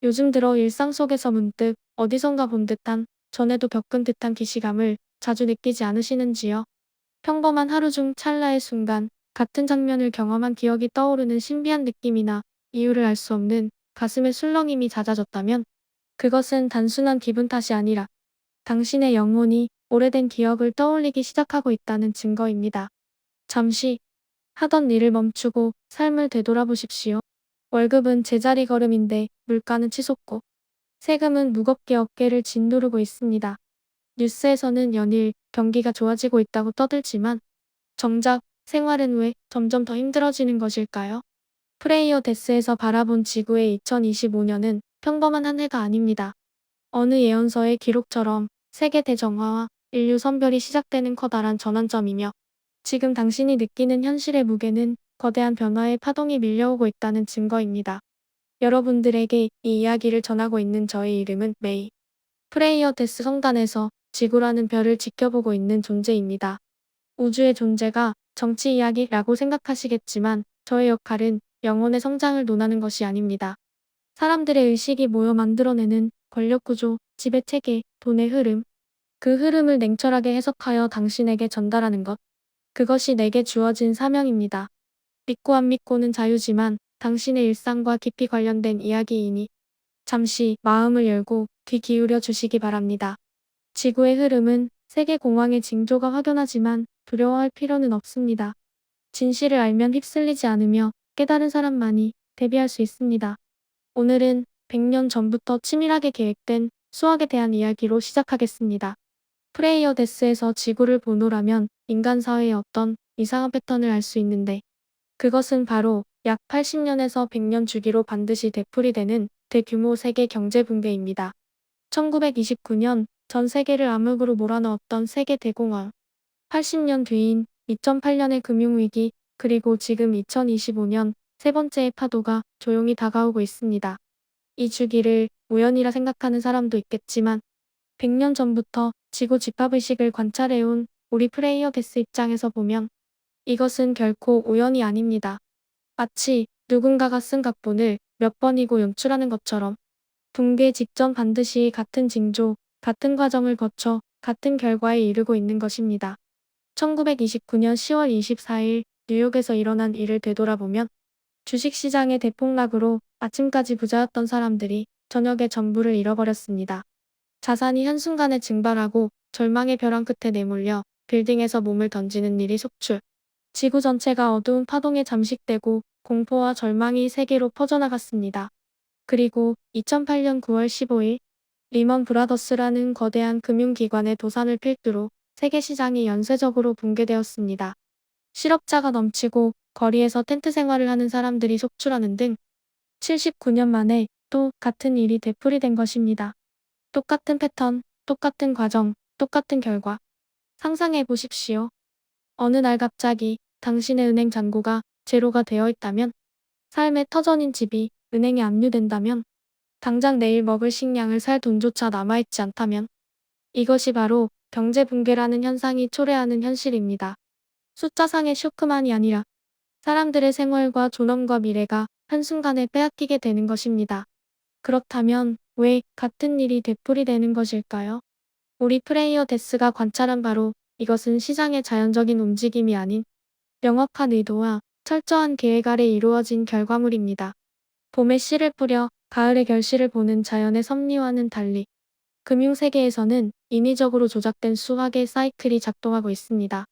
요즘 들어 일상 속에서 문득 어디선가 본 듯한, 전에도 겪은 듯한 기시감을 자주 느끼지 않으시는지요? 평범한 하루 중 찰나의 순간, 같은 장면을 경험한 기억이 떠오르는 신비한 느낌이나 이유를 알 수 없는 가슴의 술렁임이 잦아졌다면, 그것은 단순한 기분 탓이 아니라 당신의 영혼이 오래된 기억을 떠올리기 시작하고 있다는 증거입니다. 잠시 하던 일을 멈추고 삶을 되돌아보십시오. 월급은 제자리 걸음인데 물가는 치솟고 세금은 무겁게 어깨를 짓누르고 있습니다. 뉴스에서는 연일 경기가 좋아지고 있다고 떠들지만 정작 생활은 왜 점점 더 힘들어지는 것일까요? 프레이어 데스에서 바라본 지구의 2025년은 평범한 한 해가 아닙니다. 어느 예언서의 기록처럼 세계 대정화와 인류 선별이 시작되는 커다란 전환점이며, 지금 당신이 느끼는 현실의 무게는 거대한 변화의 파동이 밀려오고 있다는 증거입니다. 여러분들에게 이 이야기를 전하고 있는 저의 이름은 메이. 프레이어 데스 성단에서 지구라는 별을 지켜보고 있는 존재입니다. 우주의 존재가 정치 이야기라고 생각하시겠지만, 저의 역할은 영혼의 성장을 논하는 것이 아닙니다. 사람들의 의식이 모여 만들어내는 권력구조, 지배체계, 돈의 흐름, 그 흐름을 냉철하게 해석하여 당신에게 전달하는 것. 그것이 내게 주어진 사명입니다. 믿고 안 믿고는 자유지만 당신의 일상과 깊이 관련된 이야기이니 잠시 마음을 열고 귀 기울여 주시기 바랍니다. 지구의 흐름은 세계 공황의 징조가 확연하지만 두려워할 필요는 없습니다. 진실을 알면 휩쓸리지 않으며 깨달은 사람만이 대비할 수 있습니다. 오늘은 100년 전부터 치밀하게 계획된 수학에 대한 이야기로 시작하겠습니다. 프레이어 데스에서 지구를 보노라면 인간 사회의 어떤 이상한 패턴을 알 수 있는데, 그것은 바로 약 80년에서 100년 주기로 반드시 되풀이되는 대규모 세계 경제 붕괴입니다. 1929년 전 세계를 암흑으로 몰아넣었던 세계 대공황, 80년 뒤인 2008년의 금융위기, 그리고 지금 2025년 세 번째의 파도가 조용히 다가오고 있습니다. 이 주기를 우연이라 생각하는 사람도 있겠지만, 100년 전부터 지구 집합의식을 관찰해온 우리 프레이어 데스 입장에서 보면 이것은 결코 우연이 아닙니다. 마치 누군가가 쓴 각본을 몇 번이고 연출하는 것처럼 붕괴 직전 반드시 같은 징조, 같은 과정을 거쳐 같은 결과에 이르고 있는 것입니다. 1929년 10월 24일 뉴욕에서 일어난 일을 되돌아보면, 주식시장의 대폭락으로 아침까지 부자였던 사람들이 저녁에 전부를 잃어버렸습니다. 자산이 한순간에 증발하고 절망의 벼랑 끝에 내몰려 빌딩에서 몸을 던지는 일이 속출. 지구 전체가 어두운 파동에 잠식되고 공포와 절망이 세계로 퍼져나갔습니다. 그리고 2008년 9월 15일 리먼 브라더스라는 거대한 금융기관의 도산을 필두로 세계 시장이 연쇄적으로 붕괴되었습니다. 실업자가 넘치고 거리에서 텐트 생활을 하는 사람들이 속출하는 등 79년 만에 또 같은 일이 되풀이된 것입니다. 똑같은 패턴, 똑같은 과정, 똑같은 결과. 상상해 보십시오. 어느 날 갑자기 당신의 은행 잔고가 제로가 되어 있다면, 삶의 터전인 집이 은행에 압류된다면, 당장 내일 먹을 식량을 살 돈조차 남아있지 않다면, 이것이 바로 경제 붕괴라는 현상이 초래하는 현실입니다. 숫자상의 쇼크만이 아니라 사람들의 생활과 존엄과 미래가 한순간에 빼앗기게 되는 것입니다. 그렇다면 왜 같은 일이 되풀이되는 것일까요? 우리 프레이어 데스가 관찰한 바로 이것은 시장의 자연적인 움직임이 아닌 명확한 의도와 철저한 계획 아래 이루어진 결과물입니다. 봄에 씨를 뿌려 가을에 결실을 보는 자연의 섭리와는 달리, 금융세계에서는 인위적으로 조작된 수학의 사이클이 작동하고 있습니다.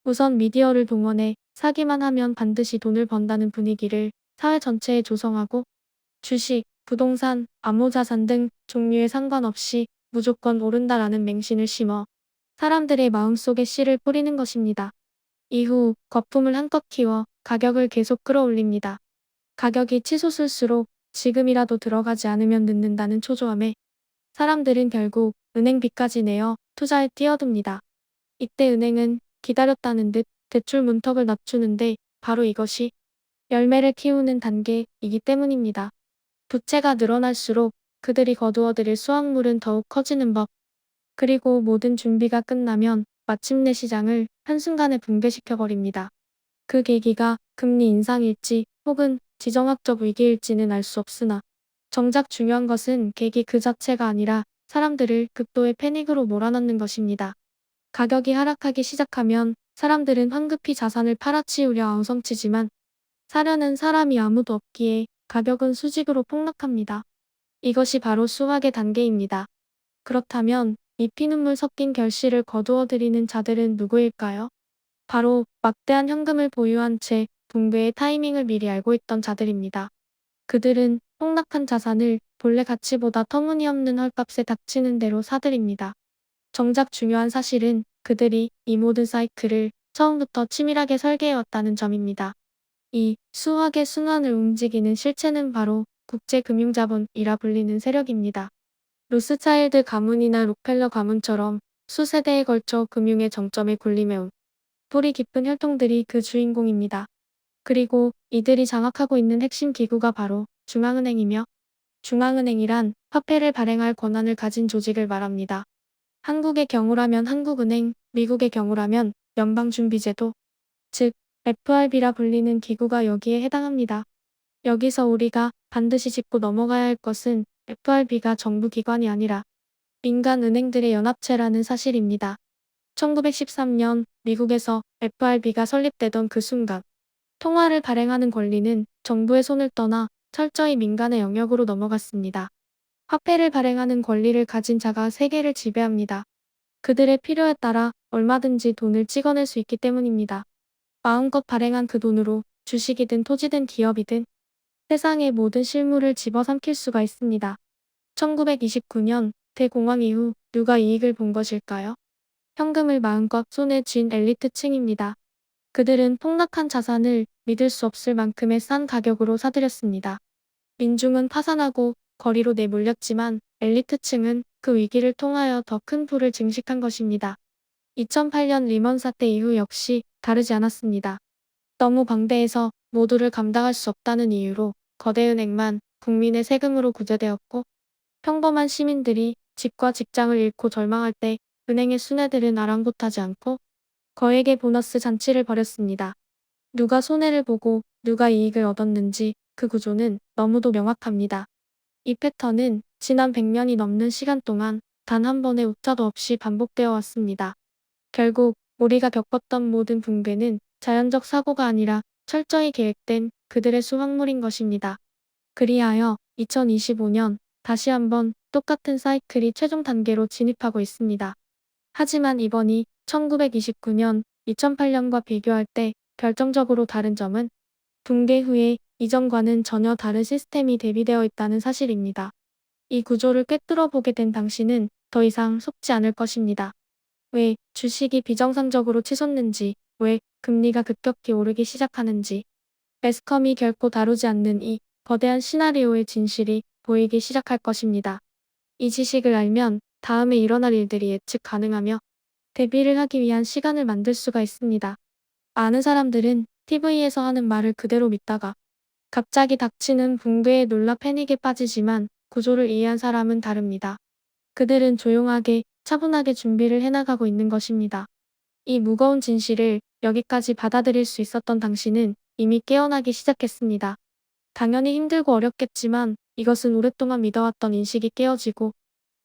우선 미디어를 동원해 사기만 하면 반드시 돈을 번다는 분위기를 사회 전체에 조성하고, 주식, 부동산, 암호자산 등 종류에 상관없이 무조건 오른다라는 맹신을 심어 사람들의 마음속에 씨를 뿌리는 것입니다. 이후 거품을 한껏 키워 가격을 계속 끌어올립니다. 가격이 치솟을수록 지금이라도 들어가지 않으면 늦는다는 초조함에 사람들은 결국 은행빚까지 내어 투자에 뛰어듭니다. 이때 은행은 기다렸다는 듯 대출 문턱을 낮추는데, 바로 이것이 열매를 키우는 단계이기 때문입니다. 부채가 늘어날수록 그들이 거두어들일 수확물은 더욱 커지는 법. 그리고 모든 준비가 끝나면 마침내 시장을 한순간에 붕괴시켜버립니다. 그 계기가 금리 인상일지 혹은 지정학적 위기일지는 알 수 없으나, 정작 중요한 것은 계기 그 자체가 아니라 사람들을 극도의 패닉으로 몰아넣는 것입니다. 가격이 하락하기 시작하면 사람들은 황급히 자산을 팔아치우려 아우성치지만 사려는 사람이 아무도 없기에 가격은 수직으로 폭락합니다. 이것이 바로 수학의 단계입니다. 그렇다면 이 피눈물 섞인 결실을 거두어들이는 자들은 누구일까요? 바로 막대한 현금을 보유한 채 붕괴의 타이밍을 미리 알고 있던 자들입니다. 그들은 폭락한 자산을 본래 가치보다 터무니없는 헐값에 닥치는 대로 사들입니다. 정작 중요한 사실은 그들이 이 모든 사이클을 처음부터 치밀하게 설계해왔다는 점입니다. 이 수학의 순환을 움직이는 실체는 바로 국제금융자본이라 불리는 세력입니다. 로스차일드 가문이나 록펠러 가문처럼 수세대에 걸쳐 금융의 정점에 군림해온 뿌리 깊은 혈통들이 그 주인공입니다. 그리고 이들이 장악하고 있는 핵심 기구가 바로 중앙은행이며, 중앙은행이란 화폐를 발행할 권한을 가진 조직을 말합니다. 한국의 경우라면 한국은행, 미국의 경우라면 연방준비제도, 즉 FRB라 불리는 기구가 여기에 해당합니다. 여기서 우리가 반드시 짚고 넘어가야 할 것은 FRB가 정부 기관이 아니라 민간 은행들의 연합체라는 사실입니다. 1913년 미국에서 FRB가 설립되던 그 순간, 통화를 발행하는 권리는 정부의 손을 떠나 철저히 민간의 영역으로 넘어갔습니다. 화폐를 발행하는 권리를 가진 자가 세계를 지배합니다. 그들의 필요에 따라 얼마든지 돈을 찍어낼 수 있기 때문입니다. 마음껏 발행한 그 돈으로 주식이든 토지든 기업이든 세상의 모든 실물을 집어삼킬 수가 있습니다. 1929년 대공황 이후 누가 이익을 본 것일까요? 현금을 마음껏 손에 쥔 엘리트층입니다. 그들은 폭락한 자산을 믿을 수 없을 만큼의 싼 가격으로 사들였습니다. 민중은 파산하고 거리로 내몰렸지만 엘리트층은 그 위기를 통하여 더 큰 부를 증식한 것입니다. 2008년 리먼 사태 이후 역시 다르지 않았습니다. 너무 방대해서 모두를 감당할 수 없다는 이유로 거대은행만 국민의 세금으로 구제되었고, 평범한 시민들이 집과 직장을 잃고 절망할 때 은행의 순애들은 아랑곳하지 않고 거액의 보너스 잔치를 벌였습니다. 누가 손해를 보고 누가 이익을 얻었는지 그 구조는 너무도 명확합니다. 이 패턴은 지난 100년이 넘는 시간 동안 단 한 번의 오차도 없이 반복되어 왔습니다. 결국 우리가 겪었던 모든 붕괴는 자연적 사고가 아니라 철저히 계획된 그들의 수확물인 것입니다. 그리하여 2025년 다시 한번 똑같은 사이클이 최종 단계로 진입하고 있습니다. 하지만 이번이 1929년, 2008년과 비교할 때 결정적으로 다른 점은 붕괴 후에 이전과는 전혀 다른 시스템이 대비되어 있다는 사실입니다. 이 구조를 꿰뚫어 보게 된 당신은 더 이상 속지 않을 것입니다. 왜 주식이 비정상적으로 치솟는지, 왜 금리가 급격히 오르기 시작하는지, 매스컴이 결코 다루지 않는 이 거대한 시나리오의 진실이 보이기 시작할 것입니다. 이 지식을 알면 다음에 일어날 일들이 예측 가능하며 대비를 하기 위한 시간을 만들 수가 있습니다. 많은 사람들은 TV에서 하는 말을 그대로 믿다가 갑자기 닥치는 붕괴에 놀라 패닉에 빠지지만 구조를 이해한 사람은 다릅니다. 그들은 조용하게 차분하게 준비를 해나가고 있는 것입니다. 이 무거운 진실을 여기까지 받아들일 수 있었던 당신은 이미 깨어나기 시작했습니다. 당연히 힘들고 어렵겠지만 이것은 오랫동안 믿어왔던 인식이 깨어지고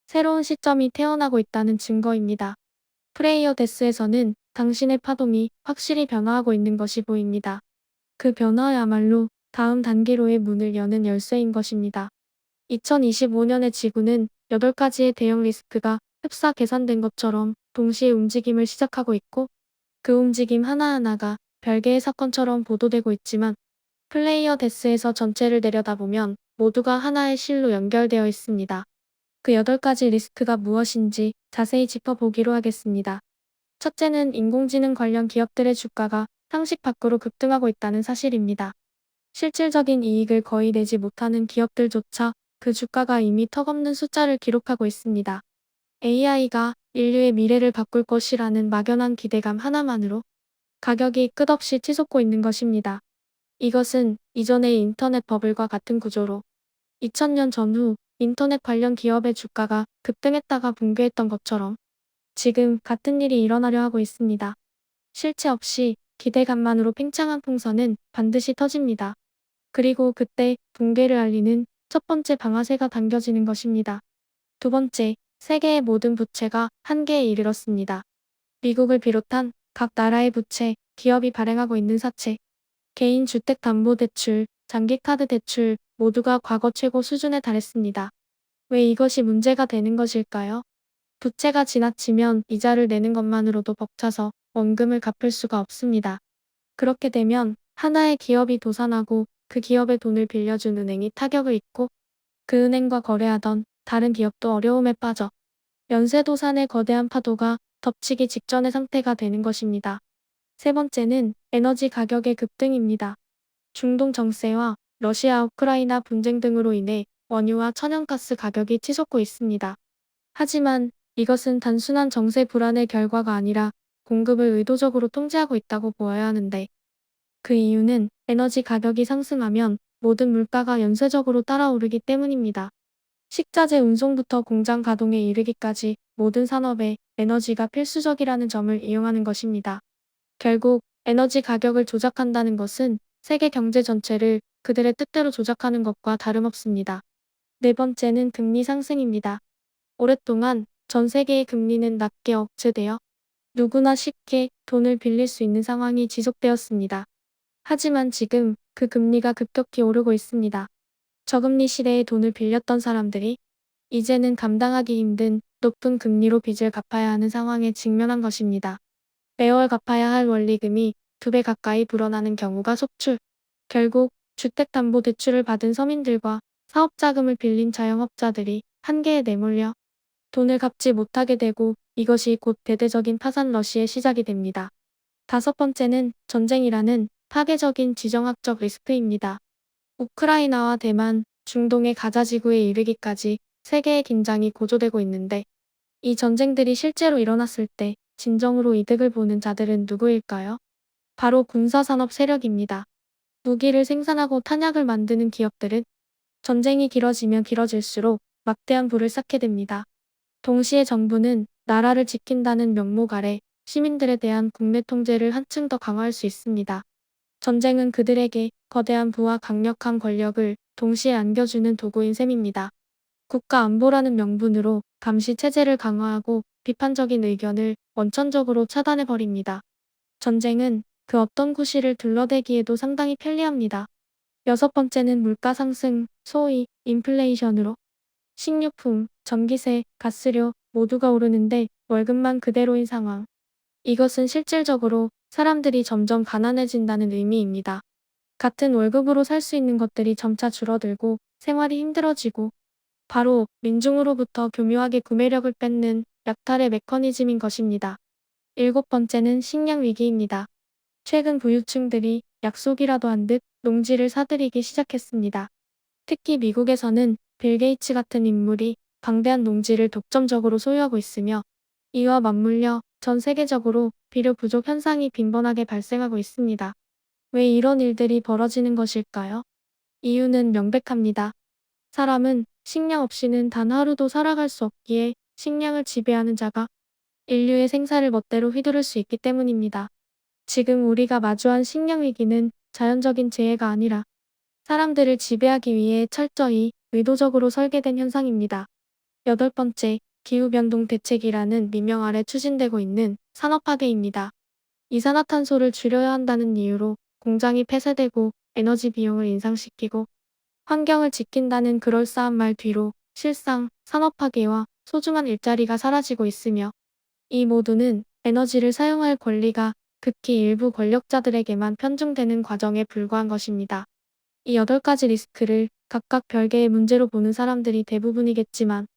새로운 시점이 태어나고 있다는 증거입니다. 프레이어 데스에서는 당신의 파동이 확실히 변화하고 있는 것이 보입니다. 그 변화야말로 다음 단계로의 문을 여는 열쇠인 것입니다. 2025년의 지구는 8가지의 대형 리스크가 흡사 계산된 것처럼 동시에 움직임을 시작하고 있고, 그 움직임 하나하나가 별개의 사건처럼 보도되고 있지만 플레이어 데스에서 전체를 내려다보면 모두가 하나의 실로 연결되어 있습니다. 그 8가지 리스크가 무엇인지 자세히 짚어보기로 하겠습니다. 첫째는 인공지능 관련 기업들의 주가가 상식 밖으로 급등하고 있다는 사실입니다. 실질적인 이익을 거의 내지 못하는 기업들조차 그 주가가 이미 턱없는 숫자를 기록하고 있습니다. AI가 인류의 미래를 바꿀 것이라는 막연한 기대감 하나만으로 가격이 끝없이 치솟고 있는 것입니다. 이것은 이전의 인터넷 버블과 같은 구조로 2000년 전후 인터넷 관련 기업의 주가가 급등했다가 붕괴했던 것처럼 지금 같은 일이 일어나려 하고 있습니다. 실체 없이 기대감만으로 팽창한 풍선은 반드시 터집니다. 그리고 그때 붕괴를 알리는 첫 번째 방아쇠가 당겨지는 것입니다. 두 번째, 세계의 모든 부채가 한계에 이르렀습니다. 미국을 비롯한 각 나라의 부채, 기업이 발행하고 있는 사채, 개인 주택담보대출, 장기카드 대출 모두가 과거 최고 수준에 달했습니다. 왜 이것이 문제가 되는 것일까요? 부채가 지나치면 이자를 내는 것만으로도 벅차서 원금을 갚을 수가 없습니다. 그렇게 되면 하나의 기업이 도산하고 그 기업의 돈을 빌려준 은행이 타격을 입고 그 은행과 거래하던 다른 기업도 어려움에 빠져 연쇄도산의 거대한 파도가 덮치기 직전의 상태가 되는 것입니다. 세 번째는 에너지 가격의 급등입니다. 중동 정세와 러시아 우크라이나 분쟁 등으로 인해 원유와 천연가스 가격이 치솟고 있습니다. 하지만 이것은 단순한 정세 불안의 결과가 아니라 공급을 의도적으로 통제하고 있다고 보아야 하는데, 그 이유는 에너지 가격이 상승하면 모든 물가가 연쇄적으로 따라오르기 때문입니다. 식자재 운송부터 공장 가동에 이르기까지 모든 산업에 에너지가 필수적이라는 점을 이용하는 것입니다. 결국 에너지 가격을 조작한다는 것은 세계 경제 전체를 그들의 뜻대로 조작하는 것과 다름없습니다. 네 번째는 금리 상승입니다. 오랫동안 전 세계의 금리는 낮게 억제되어 누구나 쉽게 돈을 빌릴 수 있는 상황이 지속되었습니다. 하지만 지금 그 금리가 급격히 오르고 있습니다. 저금리 시대에 돈을 빌렸던 사람들이 이제는 감당하기 힘든 높은 금리로 빚을 갚아야 하는 상황에 직면한 것입니다. 매월 갚아야 할 원리금이 2배 가까이 불어나는 경우가 속출. 결국 주택담보대출을 받은 서민들과 사업자금을 빌린 자영업자들이 한계에 내몰려 돈을 갚지 못하게 되고, 이것이 곧 대대적인 파산 러시의 시작이 됩니다. 다섯 번째는 전쟁이라는 파괴적인 지정학적 리스크입니다. 우크라이나와 대만, 중동의 가자 지구에 이르기까지 세계의 긴장이 고조되고 있는데, 이 전쟁들이 실제로 일어났을 때 진정으로 이득을 보는 자들은 누구일까요? 바로 군사산업 세력입니다. 무기를 생산하고 탄약을 만드는 기업들은 전쟁이 길어지면 길어질수록 막대한 부를 쌓게 됩니다. 동시에 정부는 나라를 지킨다는 명목 아래 시민들에 대한 국내 통제를 한층 더 강화할 수 있습니다. 전쟁은 그들에게 거대한 부와 강력한 권력을 동시에 안겨주는 도구인 셈입니다. 국가 안보라는 명분으로 감시 체제를 강화하고 비판적인 의견을 원천적으로 차단해버립니다. 전쟁은 그 어떤 구실을 둘러대기에도 상당히 편리합니다. 여섯 번째는 물가 상승, 소위 인플레이션으로 식료품, 전기세, 가스료 모두가 오르는데 월급만 그대로인 상황. 이것은 실질적으로 사람들이 점점 가난해진다는 의미입니다. 같은 월급으로 살 수 있는 것들이 점차 줄어들고 생활이 힘들어지고, 바로 민중으로부터 교묘하게 구매력을 뺏는 약탈의 메커니즘인 것입니다. 일곱 번째는 식량 위기입니다. 최근 부유층들이 약속이라도 한 듯 농지를 사들이기 시작했습니다. 특히 미국에서는 빌 게이츠 같은 인물이 방대한 농지를 독점적으로 소유하고 있으며, 이와 맞물려 전 세계적으로 비료 부족 현상이 빈번하게 발생하고 있습니다. 왜 이런 일들이 벌어지는 것일까요? 이유는 명백합니다. 사람은 식량 없이는 단 하루도 살아갈 수 없기에 식량을 지배하는 자가 인류의 생사를 멋대로 휘두를 수 있기 때문입니다. 지금 우리가 마주한 식량 위기는 자연적인 재해가 아니라 사람들을 지배하기 위해 철저히 의도적으로 설계된 현상입니다. 여덟 번째, 기후변동 대책이라는 미명 아래 추진되고 있는 산업화계입니다. 이산화탄소를 줄여야 한다는 이유로 공장이 폐쇄되고 에너지 비용을 인상시키고 환경을 지킨다는 그럴싸한 말 뒤로 실상 산업화계와 소중한 일자리가 사라지고 있으며, 이 모두는 에너지를 사용할 권리가 극히 일부 권력자들에게만 편중되는 과정에 불과한 것입니다. 이 8가지 리스크를 각각 별개의 문제로 보는 사람들이 대부분이겠지만,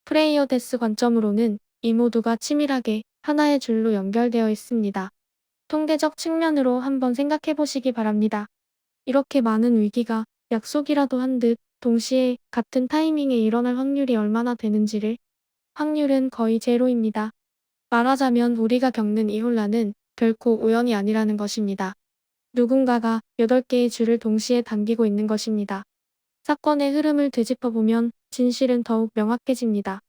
프레이어데스 관점으로는 이 모두가 치밀하게 하나의 줄로 연결되어 있습니다. 통계적 측면으로 한번 생각해 보시기 바랍니다. 이렇게 많은 위기가 약속이라도 한 듯 동시에 같은 타이밍에 일어날 확률이 얼마나 되는지를, 확률은 거의 제로입니다. 말하자면 우리가 겪는 이 혼란은 결코 우연이 아니라는 것입니다. 누군가가 8개의 줄을 동시에 당기고 있는 것입니다. 사건의 흐름을 되짚어보면 진실은 더욱 명확해집니다.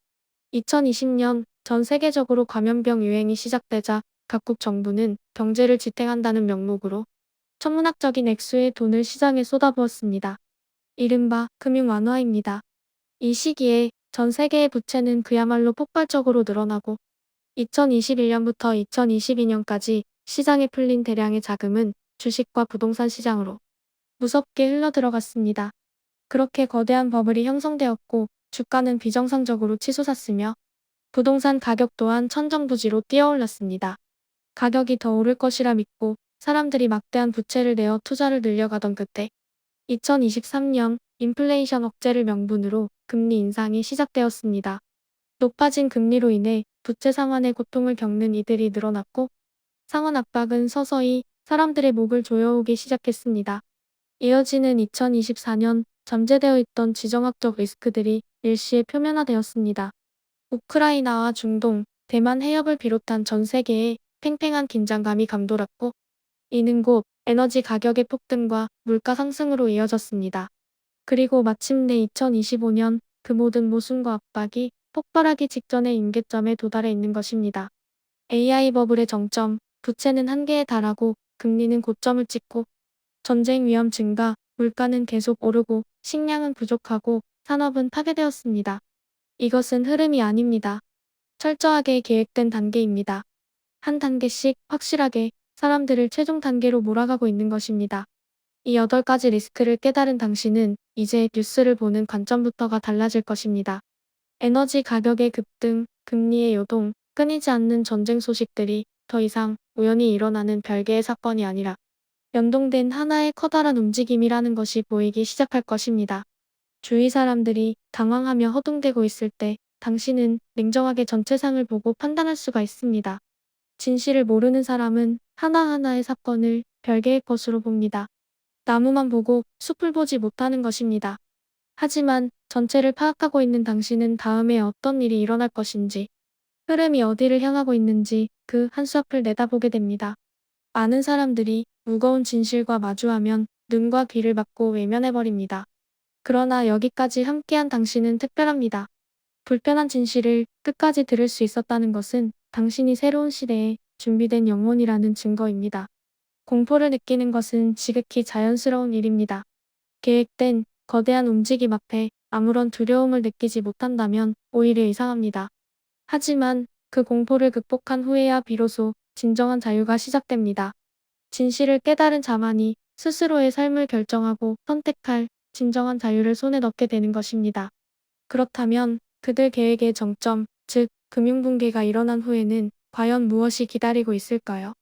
2020년 전 세계적으로 감염병 유행이 시작되자 각국 정부는 경제를 지탱한다는 명목으로 천문학적인 액수의 돈을 시장에 쏟아부었습니다. 이른바 금융 완화입니다. 이 시기에 전 세계의 부채는 그야말로 폭발적으로 늘어나고 2021년부터 2022년까지 시장에 풀린 대량의 자금은 주식과 부동산 시장으로 무섭게 흘러들어갔습니다. 그렇게 거대한 버블이 형성되었고 주가는 비정상적으로 치솟았으며 부동산 가격 또한 천정부지로 뛰어올랐습니다. 가격이 더 오를 것이라 믿고 사람들이 막대한 부채를 내어 투자를 늘려가던 그때 2023년 인플레이션 억제를 명분으로 금리 인상이 시작되었습니다. 높아진 금리로 인해 부채 상환의 고통을 겪는 이들이 늘어났고 상환 압박은 서서히 사람들의 목을 조여오기 시작했습니다. 이어지는 2024년 잠재되어 있던 지정학적 리스크들이 일시에 표면화되었습니다. 우크라이나와 중동, 대만 해협을 비롯한 전 세계에 팽팽한 긴장감이 감돌았고 이는 곧 에너지 가격의 폭등과 물가 상승으로 이어졌습니다. 그리고 마침내 2025년 그 모든 모순과 압박이 폭발하기 직전의 임계점에 도달해 있는 것입니다. AI 버블의 정점, 부채는 한계에 달하고 금리는 고점을 찍고 전쟁 위험 증가, 물가는 계속 오르고 식량은 부족하고 산업은 파괴되었습니다. 이것은 흐름이 아닙니다. 철저하게 계획된 단계입니다. 한 단계씩 확실하게 사람들을 최종 단계로 몰아가고 있는 것입니다. 이 8가지 리스크를 깨달은 당신은 이제 뉴스를 보는 관점부터가 달라질 것입니다. 에너지 가격의 급등, 금리의 요동, 끊이지 않는 전쟁 소식들이 더 이상 우연히 일어나는 별개의 사건이 아니라 연동된 하나의 커다란 움직임이라는 것이 보이기 시작할 것입니다. 주위 사람들이 당황하며 허둥대고 있을 때 당신은 냉정하게 전체상을 보고 판단할 수가 있습니다. 진실을 모르는 사람은 하나하나의 사건을 별개의 것으로 봅니다. 나무만 보고 숲을 보지 못하는 것입니다. 하지만 전체를 파악하고 있는 당신은 다음에 어떤 일이 일어날 것인지, 흐름이 어디를 향하고 있는지 그 한 수 앞을 내다보게 됩니다. 많은 사람들이 무거운 진실과 마주하면 눈과 귀를 막고 외면해버립니다. 그러나 여기까지 함께한 당신은 특별합니다. 불편한 진실을 끝까지 들을 수 있었다는 것은 당신이 새로운 시대에 준비된 영혼이라는 증거입니다. 공포를 느끼는 것은 지극히 자연스러운 일입니다. 계획된 거대한 움직임 앞에 아무런 두려움을 느끼지 못한다면 오히려 이상합니다. 하지만 그 공포를 극복한 후에야 비로소 진정한 자유가 시작됩니다. 진실을 깨달은 자만이 스스로의 삶을 결정하고 선택할 진정한 자유를 손에 넣게 되는 것입니다. 그렇다면 그들 계획의 정점, 즉 금융붕괴가 일어난 후에는 과연 무엇이 기다리고 있을까요?